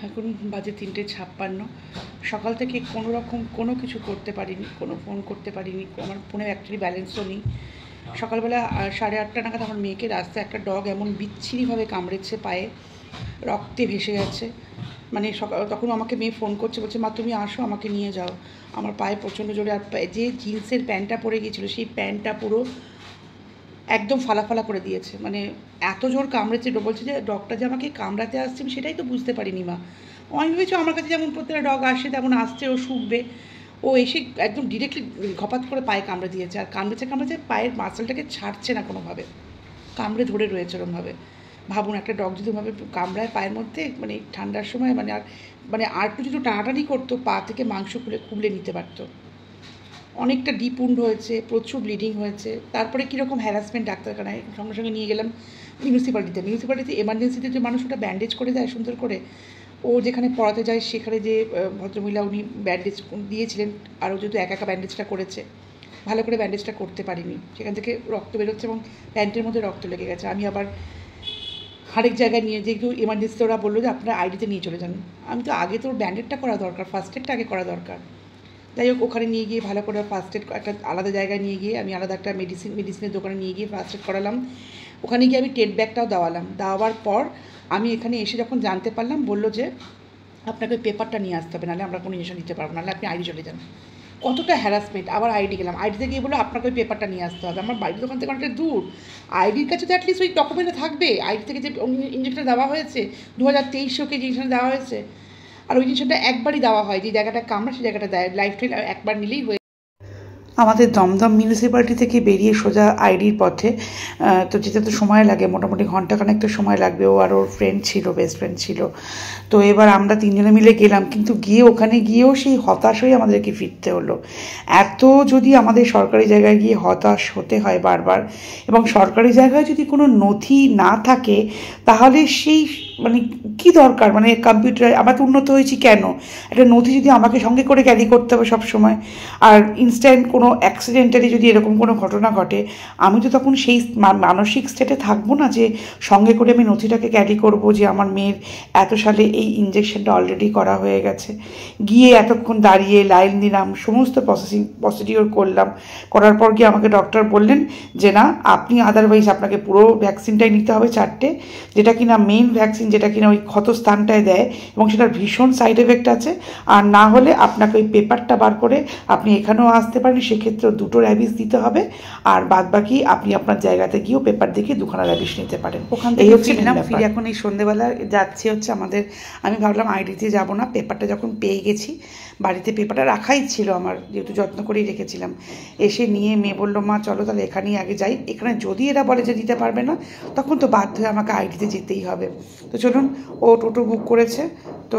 এখন বাজে 3:56। সকাল থেকে কোনো রকম কোনো কিছু করতে পারিনি, কোনো ফোন করতে পারিনি। আমার ফোনে অ্যাকচুয়ালি ব্যালেন্সও নেই। সকালবেলা 8:30 নাগাদ আমার মেয়েকে রাস্তায় একটা ডগ এমন বিচ্ছিরিভাবে কামড়েছে পায়ে, রক্তে ভেসে যাচ্ছে। মানে তখন আমাকে মেয়ে ফোন করছে, বলছে মা তুমি আসো আমাকে নিয়ে যাও। আমার পায়ে প্রচণ্ড জোরে, আর যে জিন্সের প্যান্টটা পরে গিয়েছিলো সেই প্যান্টটা পুরো একদম ফালা করে দিয়েছে। মানে এত জোর কামড়েছে, বলছে যে ডগটা যে আমাকে কামড়াতে আসছে আমি সেটাই তো বুঝতে পারিনি মা। আমি ভেবেছি আমার কাছে যেমন প্রত্যেকটা ডগ আসে তেমন আসছে, ও শুকবে, ও এসে একদম ডিরেক্টলি ঘপাত করে পায়ে কামড়ে দিয়েছে। আর কামড়েছে পায়ের মাসেলটাকে ছাড়ছে না কোনোভাবে, কামড়ে ধরে রয়েছে ওরমভাবে। ভাবুন একটা ডগ যদি ওভাবে কামড়ায় পায়ের মধ্যে, মানে ঠান্ডার সময় আর একটু যদি টানাটানি করতো পা থেকে মাংস খুলে নিতে পারতো। অনেকটা ডিপ উন্ড হয়েছে, প্রচুর ব্লিডিং হয়েছে। তারপরে কীরকম হ্যারাসমেন্ট ডাক্তারখানায় সঙ্গে সঙ্গে নিয়ে গেলাম মিউনিসিপ্যালিটিতে এমার্জেন্সিতে যে মানুষ ওটা ব্যান্ডেজ করে দেয় সুন্দর করে। ও যেখানে পড়াতে যায় সেখানে যে ভদ্রমহিলা উনি ব্যান্ডেজ দিয়েছিলেন, আর ও যেহেতু একা ব্যান্ডেজটা করেছে, ভালো করে ব্যান্ডেজটা করতে পারিনি, সেখান থেকে রক্ত বেরোচ্ছে এবং প্যান্টের মধ্যে রক্ত লেগে গেছে। আমি আবার আরেক জায়গায় নিয়ে যেহেতু এমার্জেন্সিতে ওরা বললো যে আপনার আইডিতে নিয়ে চলে যান। আমি তো আগে তো ব্যান্ডেডটা করা দরকার, ফার্স্ট এডটা আগে করা দরকার। যাই হোক ওখানে নিয়ে গিয়ে ভালো করে ফার্স্ট এড একটা আলাদা জায়গায় নিয়ে গিয়ে আমি আলাদা একটা মেডিসিনের দোকানে নিয়ে গিয়ে ফার্স্ট এড করালাম। ওখানে গিয়ে আমি টেট ব্যাগটাও দেওয়ার পর আমি এখানে এসে যখন জানতে পারলাম, বললো যে আপনাকে ওই পেপারটা নিয়ে আসতে হবে, নাহলে আমরা কোনো ইঞ্জেকশন দিতে পারবো, নাহলে আপনি আইডি চলে যান। কতটা হ্যারাসমেন্ট! আবার আইডি গেলাম, আইডিতে গিয়ে বললো আপনাকে ওই পেপারটা নিয়ে আসতে হবে। আমার বাড়ির দোকান থেকে অনেকটা দূর, আইডির কাছে তো অ্যাটলিস্ট ওই ডকুমেন্টটা থাকবে, আইডি থেকে যে ইঞ্জেকশন দেওয়া হয়েছে 2023 ওকে যে ইঞ্জেকশন দেওয়া হয়েছে। আর ওই জিনিসটা একবারই দেওয়া হয়, যে জায়গাটা কামড়া সেই জায়গাটা দেয়, লাইফ টাইম একবার নিলেই হয়ে। আমাদের দমদম মিউনিসিপ্যালিটি থেকে বেরিয়ে সোজা আইডির পথে, তো যেতে তো সময় লাগে, মোটামুটি ঘন্টাখানেক তো সময় লাগবে। ও আর ওর ফ্রেন্ড ছিল, বেস্ট ফ্রেন্ড ছিল। তো এবার আমরা তিনজনে মিলে গেলাম, কিন্তু ওখানে গিয়েও সেই হতাশ হয়ে আমাদেরকে ফিরতে হলো। এত যদি আমাদের সরকারি জায়গায় গিয়ে হতাশ হতে হয় বারবার, এবং সরকারি জায়গায় যদি কোনো নথি না থাকে তাহলে সেই মানে কি দরকার, মানে কম্পিউটার আমরা তো উন্নত হয়েছি কেন, একটা নথি যদি আমাকে সঙ্গে করে ক্যারি করতে হবে সব সময়। আর ইনস্ট্যান্ট কোনো অ্যাক্সিডেন্টালি যদি এরকম কোনো ঘটনা ঘটে, আমি তো তখন সেই মানসিক স্টেটে থাকবো না যে সঙ্গে করে আমি নথিটাকে ক্যারি করব যে আমার মেয়ের এত সালে এই ইঞ্জেকশনটা অলরেডি করা হয়ে গেছে। গিয়ে এতক্ষণ দাঁড়িয়ে লাইন দিলাম, সমস্ত প্রসিডিওর করলাম, করার পর গিয়ে আমাকে ডক্টর বললেন যে না, আপনি আদারওয়াইজ আপনাকে পুরো ভ্যাকসিনটাই নিতে হবে 4টে, যেটা কিনা মেইন ভ্যাকসিন, যেটা কিনা ওই ক্ষতস্থানটায় দেয় এবং সেটার ভীষণ সাইড এফেক্ট আছে। আর না হলে আপনাকে ওই পেপারটা বার করে আপনি এখানেও আসতে পারেন, সেক্ষেত্রেও 2টো র্যাবিস দিতে হবে। আর বাদ বাকি আপনি আপনার জায়গাতে গিয়েও পেপার দেখে 2খানা র্যাবিস নিতে পারেন। ওখান থেকে ফিরে এখন এই সন্ধ্যেবেলা যাচ্ছি হচ্ছে আমাদের, আমি ভাবলাম আইডিতে যাবো না, পেপারটা যখন পেয়ে গেছি, বাড়িতে পেপারটা রাখাই ছিল আমার, যেহেতু যত্ন করেই রেখেছিলাম। এসে নিয়ে মেয়ে বললো মা চলো তাহলে এখানেই আগে যাই, এখানে যদি এরা বলে যে দিতে পারবে না তখন তো বাধ্য হয়ে আমাকে আইডিতে যেতেই হবে। তো চলুন, ও টোটো বুক করেছে। তো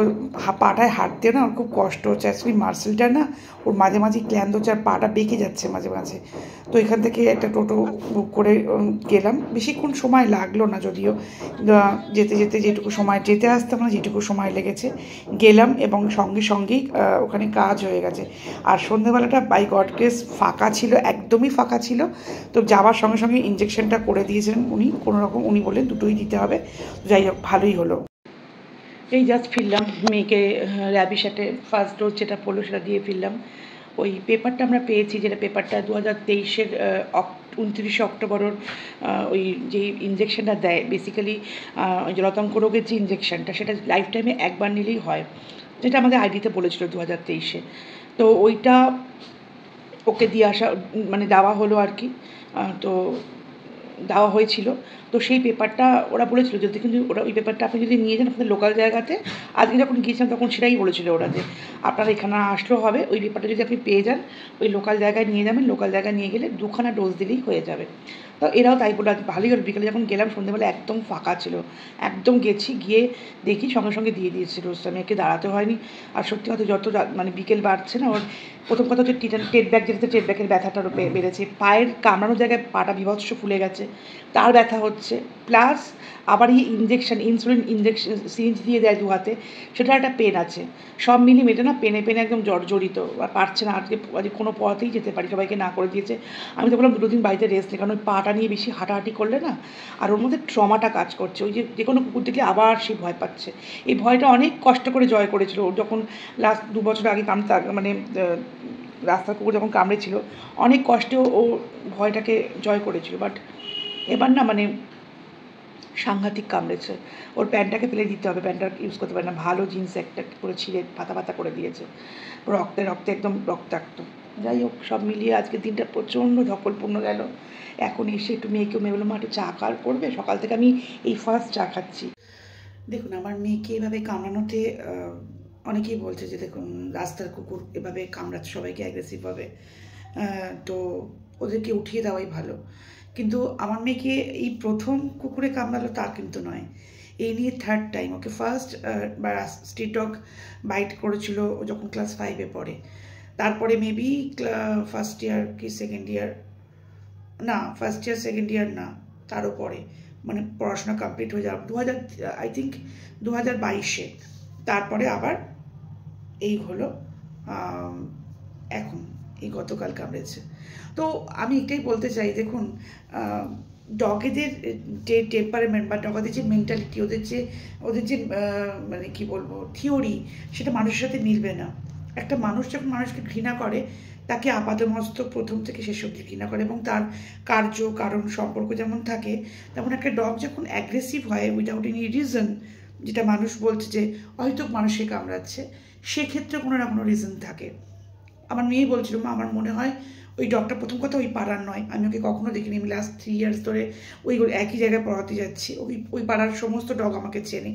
পাটায় হাঁটতে না ওর খুব কষ্ট হচ্ছে, অ্যাকচুয়ালি মার্সেলটা না ওর মাঝে ক্ল্যান্দ হচ্ছে, আর পাটা বেঁকে যাচ্ছে মাঝে। তো এখান থেকে একটা টোটো বুক করে গেলাম, বেশিক্ষণ সময় লাগলো না, যদিও যেতে যেটুকু সময় যেতে আসতে মানে যেটুকু সময় লেগেছে গেলাম, এবং সঙ্গেই ওখানে কাজ হয়ে গেছে। আর সন্ধ্যেবেলাটা বাই গড গ্রেস ফাঁকা ছিল, একদমই ফাঁকা ছিল। তো যাওয়ার সঙ্গে ইঞ্জেকশনটা করে দিয়েছিলেন উনি, কোনোরকম উনি বললেন 2টোই দিতে হবে। যাই হোক ভালোই হলো। এই জাস্ট ফিরলাম, মেয়েকে র্যাবিশাটে ফার্স্ট ডোজ যেটা পড়লো সেটা দিয়ে ফিরলাম। ওই পেপারটা আমরা পেয়েছি, যেটা পেপারটা 2023-এর 29 অক্টোবরের ওই যে ইঞ্জেকশনটা দেয় বেসিক্যালি, ওই যে রতাঙ্ক রোগের যে ইঞ্জেকশনটা, সেটা লাইফ টাইমে একবার নিলেই হয়, যেটা আমাদের আইডিতে বলেছিল 2023-এ। তো ওইটা ওকে দিয়ে আসা মানে দেওয়া হলো আর কি। তো দেওয়া হয়েছিল। তো সেই পেপারটা ওরা বলেছিল যদি কিন্তু ওই পেপারটা আপনি যদি নিয়ে যান আপনাদের লোকাল জায়গাতে, আজকে যখন গিয়েছিলাম তখন সেটাই বলেছিল ওরা, যে আপনারা এখানে আসলেও হবে, ওই পেপারটা যদি আপনি পেয়ে যান ওই লোকাল জায়গায় নিয়ে যাবেন, লোকাল জায়গায় নিয়ে গেলে 2খানা ডোজ দিলেই হয়ে যাবে। তো এরাও তাই বলে ভালোই হলো। বিকেলে যখন গেলাম সন্ধ্যেবেলা একদম ফাঁকা ছিল, একদম গিয়ে দেখি সঙ্গে দিয়ে দিয়েছে ডোজটা, মেয়েকে দাঁড়াতে হয়নি। আর সত্যি কথা যত মানে বিকেল বাড়ছে না, ওর প্রথম কথা হচ্ছে টেট ব্যাগ, যেটাতে টেট ব্যাগের ব্যথাটা বেড়েছে, পায়ের কামড়ানোর জায়গায় পাটা বিভৎস ফুলে গেছে, তার ব্যথা হচ্ছে, প্লাস আবার এই ইনসুলিন ইঞ্জেকশন সিরিঞ্জ দিয়ে দেয় 2 হাতে, সেটার একটা পেন আছে। সব মিলিয়ে মেটে না পেনে একদম জর্জরিত, আর পারছে না আজকে কোনো পথেই যেতে পারি, সবাইকে না করে দিয়েছে। আমি তো বললাম 2 দিন বাড়িতে রেস্ট নেই, কারণ ওই পাটা নিয়ে বেশি হাঁটাহাঁটি করলে না, আর ওর মধ্যে ট্রমাটা কাজ করছে। ওই যে কোনো কুকুর দেখলে আবার সে ভয় পাচ্ছে। এই ভয়টা অনেক কষ্ট করে জয় করেছিল। ওর যখন লাস্ট 2 বছর আগে মানে রাস্তার কুকুর যখন কামড়েছিল, অনেক কষ্টেও ও ভয়টাকে জয় করেছিল। বাট এবার না মানে সাংঘাতিক কামড়েছে। ওর প্যান্টটাকে ফেলে দিতে হবে, প্যান্টটা ইউজ করতে পারে না। ভালো জিন্স একটা করে ছিঁড়ে পাতা করে দিয়েছে, রক্তে একদম রক্তাক্ত। যাই হোক, সব মিলিয়ে আজকের দিনটা প্রচণ্ড ধকলপূর্ণ গেল। এখন এসে একটু মেয়ে বললাম একটু চা খাওয়ার করবে, সকাল থেকে আমি এই ফার্স্ট চা খাচ্ছি। দেখুন, আমার মেয়েকে এভাবে কামড়ানোতে অনেকেই বলছে যে দেখুন রাস্তার কুকুর এভাবে কামড়াচ্ছে সবাইকে অ্যাগ্রেসিভভাবে, তো ওদেরকে উঠিয়ে দেওয়াই ভালো। কিন্তু আমার মেয়েকে এই প্রথম কুকুরে কামড়ালো তা কিন্তু নয়, এই নিয়ে 3rd time. Okay first street dog bite করেছিল যখন ক্লাস 5-এ পড়ে, তারপরে মেবি ফার্স্ট ইয়ার কি সেকেন্ড ইয়ার, না ফার্স্ট ইয়ার সেকেন্ড ইয়ার না, তারও পরে, মানে পড়াশোনা কমপ্লিট হয়ে যাওয়া 2022-এ, তারপরে আবার এই হলো এখন এই গতকাল কামড়েছে। তো আমি এটাই বলতে চাই, দেখুন ডগেদের যে টেম্পারমেন্ট বা ডগেদের যে মেন্টালিটি, ওদের যে মানে কি বলবো থিওরি, সেটা মানুষের সাথে মিলবে না। একটা মানুষ যখন মানুষকে ঘৃণা করে, তাকে আপাতমস্তক প্রথম থেকে শেষ অবধি ঘৃণা করে, এবং তার কার্য কারণ সম্পর্ক যেমন থাকে, তেমন একটা ডগ যখন অ্যাগ্রেসিভ হয় উইদাউট এনি রিজন, যেটা মানুষ বলছে যে হয়তো মানুষকে কামড়াচ্ছে, সেক্ষেত্রে কোনো না কোনো রিজন থাকে। আমার মেয়ে বলছিল, মা আমার মনে হয় ওই ডগটা, প্রথম কথা ওই পাড়ার নয়, আমি ওকে কখনো দেখিনি। আমি লাস্ট 3 ইয়ার্স ধরে ওই একই জায়গায় পড়াতে যাচ্ছি, ওই পাড়ার সমস্ত ডগ আমাকে চেনে।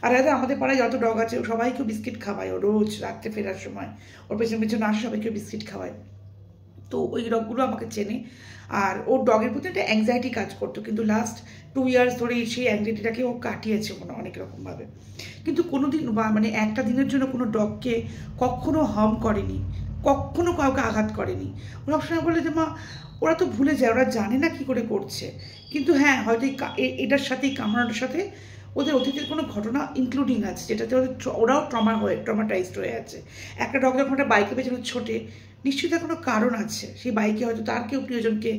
আর আমাদের পাড়ায় যত ডগ আছে সবাইকেও বিস্কিট খাওয়ায়, ও রোজ রাত্রে ফেরার সময় ওর পেছনে আসে, সবাইকেও বিস্কিট খাওয়ায়। তো ওই ডগগুলো আমাকে চেনে, আর ওর ডগের প্রতি একটা অ্যাংজাইটি কাজ করতো, কিন্তু লাস্ট 2 ইয়ার্স ধরে সেই অ্যাংজাইটিটাকে ও কাটিয়েছে অনেক রকমভাবে। কিন্তু কোনো দিন মানে একটা দিনের জন্য কোনো ডগকে কখনো হার্ম করেনি, কখনো কাউকে আঘাত করেনি। ওরা সবসময় বলে যে মা ওরা তো ভুলে যায়, ওরা জানে না কি করে করছে। কিন্তু হ্যাঁ, হয়তো এটার সাথেই কামড়ানোর সাথে ওদের অতীতের কোনো ঘটনা ইনক্লুডিং আছে, যেটাতে ওরাও ট্রমাটাইজড হয়ে আছে। একটা ডগ যখন একটা বাইকের পেছনে ছোটে, নিশ্চয়ই তার কোনো কারণ আছে, সেই বাইকে হয়তো তার কেউ প্রিয়জনকে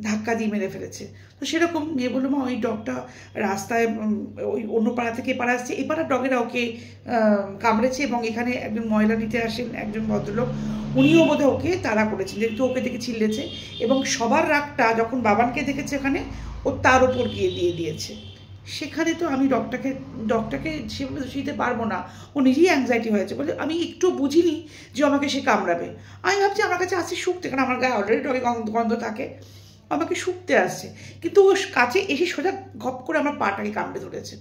ধাক্কা দিয়ে মেরে ফেলেছে। তো সেরকম মেয়ে বললো, মা ওই ডগটা রাস্তায় ওই অন্য পাড়া থেকে পাড়া আসছে, এই পাড়ার ডগেরা ওকে কামড়েছে, এবং এখানে একজন ময়লা নিতে আসেন একজন ভদ্রলোক, উনিও বোধহয় ওকে তাড়া করেছেন, যেহেতু ওকে দেখে চিল্লেছে, এবং সবার রাগটা যখন বাবানকে দেখেছে ওখানে, ও তার ওপর গিয়ে দিয়ে দিয়েছে। সেখানে তো আমি ডগটাকে সেভাবে দিতে পারবো না, ও নিজেই অ্যাংজাইটি হয়েছে বলে আমি একটু বুঝিনি যে আমাকে সে কামড়াবে। আমি ভাবছি আমার কাছে আসছে শুকতে, কারণ আমার গায়ে অলরেডি ডগে গন্ধ থাকে, আমাকে শুকতে আসছে, কিন্তু ও কাছে এসে সোজা ঘপ করে আমার পাটাকে কামড়ে ধরেছে,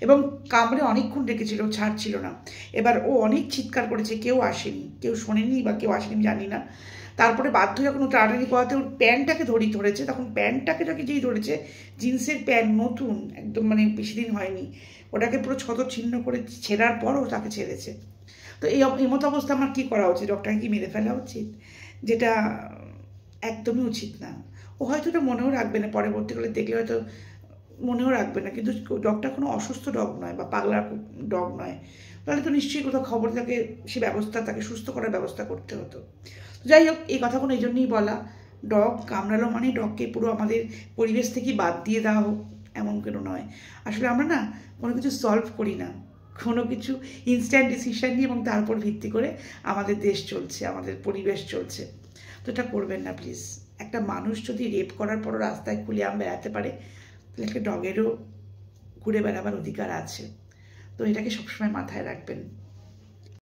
এবং কামড়ে অনেকক্ষণ রেখেছিল, ছাড়ছিল না। এবার ও অনেক চিৎকার করেছে, কেউ আসেনি, কেউ শোনেনি বা কেউ আসেনি জানি না। তারপরে বাধ্য যখন ও টানাটানি করাতে ওর প্যান্টটাকে ধরেছে, তখন প্যান্টটাকে যেই ধরেছে, জিন্সের প্যান্ট নতুন একদম, মানে বেশি দিন হয়নি, ওটাকে পুরো ছিন্ন করে ছেঁড়ার পর ও তাকে ছেড়েছে। তো এই মতো অবস্থা আমার কী করা উচিত? ডগটাকে কি মেরে ফেলা উচিত? যেটা একদমই উচিত না। ও হয়তো এটা মনেও রাখবে না, পরবর্তীকালে দেখলে হয়তো মনেও রাখবে না, কিন্তু ডগটা কোনো অসুস্থ ডগ নয় বা পাগলা ডগ নয়, তাহলে তো নিশ্চয়ই কোথাও খবর থাকে, সে ব্যবস্থা, তাকে সুস্থ করার ব্যবস্থা করতে হতো। যাই হোক, এই কথাগুলো এই জন্যই বলা, ডগ কামড়ালো মানে ডগকে পুরো আমাদের পরিবেশ থেকেই বাদ দিয়ে দেওয়া হোক এমন কোনো নয়। আসলে আমরা না কোনো কিছু সলভ করি না, কোনো কিছু ইনস্ট্যান্ট ডিসিশান নিয়ে, এবং তার উপর ভিত্তি করে আমাদের দেশ চলছে, আমাদের পরিবেশ চলছে। তো এটা করবেন না প্লিজ। একটা মানুষ যদি রেপ করার পরও রাস্তায় খুলে বেড়াতে পারে, তাহলে একটা ডগেরও ঘুরে বেড়াবার অধিকার আছে। তো এটাকে সবসময় মাথায় রাখবেন।